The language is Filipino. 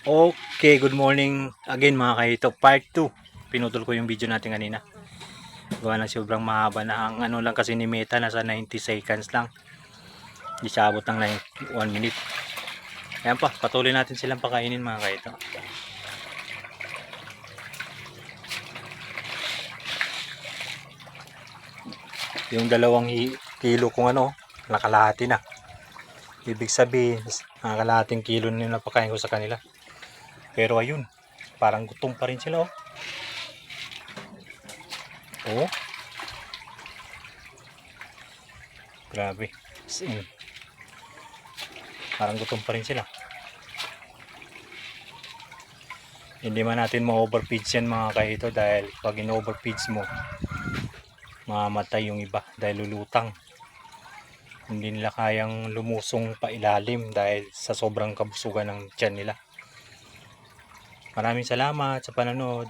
Okay, good morning again mga kaito. Part 2. Pinutol ko yung video natin kanina. Gawa na sobrang mahaba na. Ang ano lang kasi ni Meta, nasa 90 seconds lang. Hindi siya abot ng 1 minute. Ayan pa, patuloy natin silang pakainin mga kaito. Yung 2 kilo kung ano, nakalahati na. Ibig sabihin, nakakalahating kilo na napakain ko sa kanila. Pero ayun, parang gutom pa rin sila oh. Oh. Grabe. Parang gutom pa rin sila. Hindi man natin ma-overfeeds yan mga kaito dahil pag in-overfeeds mo, mamamatay yung iba dahil lulutang. Hindi nila kayang lumusong pa ilalim dahil sa sobrang kabusugan ng tiyan nila. Maraming salamat sa panonood.